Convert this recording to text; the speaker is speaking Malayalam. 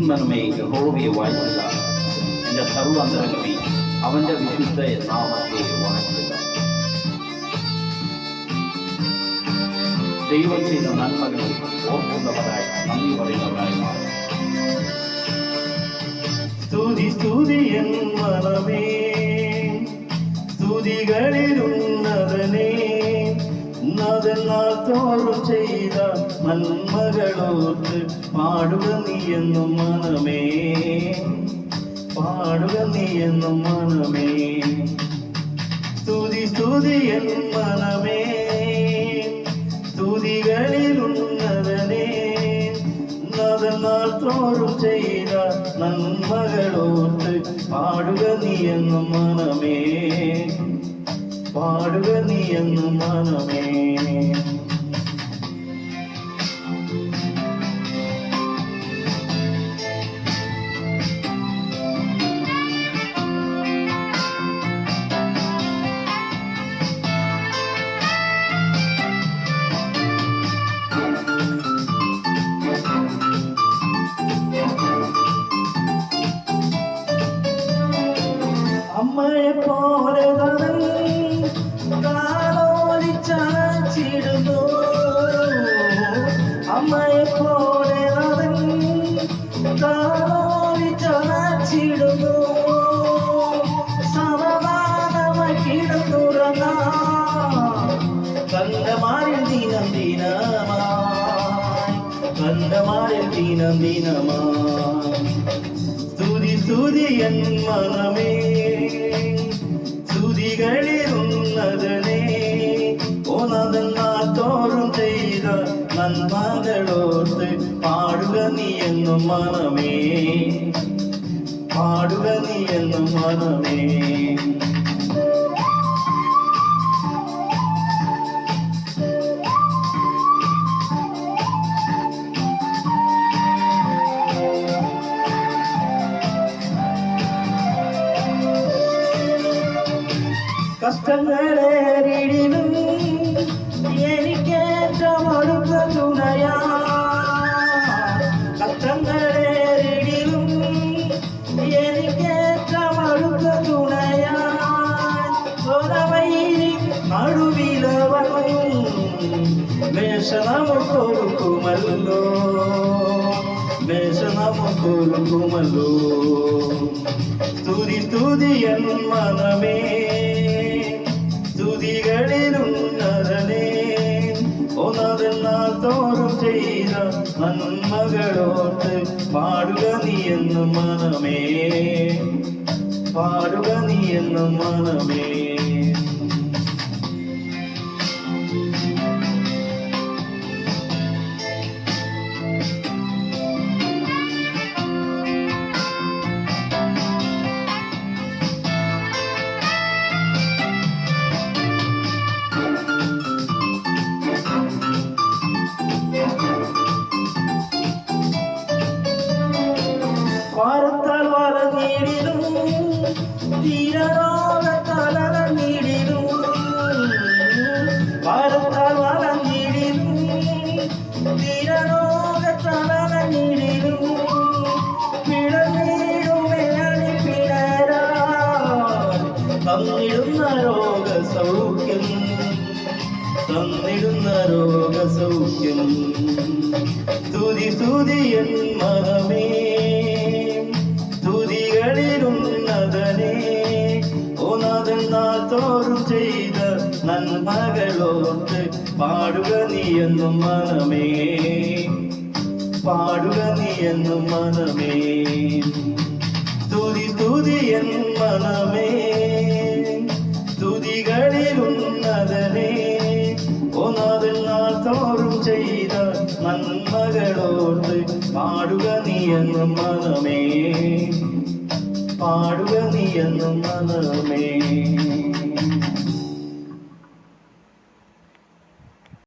എന്മനമേ യഹോവയെ വാഴ്ത്തുക. എൻ്റെ സർവ്വാന്തരംഗമേ അവൻ്റെ വിശുദ്ധ നാമത്തെ വാഴ്ത്തുക. ദൈവം ചെയ്ത നന്മകൾ ഓർക്കുന്നവരായി നന്ദി പറയുന്നവരായി മാറും. സ്തുതി സ്തുതി എൻ മനമേ, സ്തുതികളിലുന്നതനേ, നാൾ തോറും ചെയ്ത നന്മകളോർത്ത് പാടുക നീ എന്നും മനമേ, പാടുക നീ എന്നും മനമേ. സ്തുതി സ്തുതി എൻ മനമേ, സ്തുതികളിലുന്നതനേ, നാൾ തോറും ചെയ്ത നന്മകളോർത്ത് പാടുക നീ എന്നും മനമേ, പാടുക നീ എന്നും മനമേ. അമ്മയെ പോലെ താലോലിച്ചിടുന്നു, അമ്മയെ പോലെ താലോലിച്ചിടുന്നു, സമാധാനമായി കിടന്നുറങ്ങ കണ്ടമാരിൽ ദിനം ദിനമായി, കണ്ടമാരിൽ ദിനം ദിനമായി. സ്തുതി സ്തുതി എൻ മനമേ, സ്തുതികളിലുന്നതനേ, തോറും ചെയ്ത നന്മകളോർത്ത് പാടുക നീ എന്നും മനമേ, പാടുക നീ എന്നും മനമേ. കഷ്ടങ്ങളേറിടിലും എനിക്കേറ്റം അടുത്ത തുണയാ, കഷ്ടങ്ങളേറിടിലും എനിക്കേറ്റം അടുത്ത തുണയാ, സ്വരവൈരി നടുവിലവൻ മേശ നമുക്കൊരുക്കുമല്ലോ, മേശ നമുക്കൊരുക്കുമല്ലോ. സ്തുതി സ്തുതി എൻ മനമേ, സ്തുതികളിലുന്നതനേ, നാൾ തോറും ചെയ്ത നന്മകളോർത്ത് പാടുക നീ എന്നും മനമേ, പാടുക നീ എന്നും മനമേ. വാരത്താൽ വളർന്നിടിലും തീരരോഗത്താലറിഞ്ഞിടിലും, വാരത്താൽ വളർന്നിടിലും തീരരോഗത്താലറിഞ്ഞിടിലും, പിഴനീടുമേ അണിപ്പിടരാ തന്നിടുന്ന രോഗസൗഖ്യം, തന്നിടുന്ന രോഗസൗഖ്യം. സ്തുതി സ്തുതി എൻ മനമേ, സ്തുതികളിലുന്നതനേ, നാൾ തോറും ചെയ്ത നന്മകളോർത്ത് പാടുക നീ എന്നും മനമേ, പാടുക നീ എന്നും മനമേ. സ്തുതി സ്തുതി എൻ മനമേ, സ്തുതികളിലുന്നതനേ, നാൾ തോറും ചെയ്ത നന്മകളോർത്ത് പാടുക നീ എന്നും മനമേ, പാടുക നീ എന്നും മനമേ.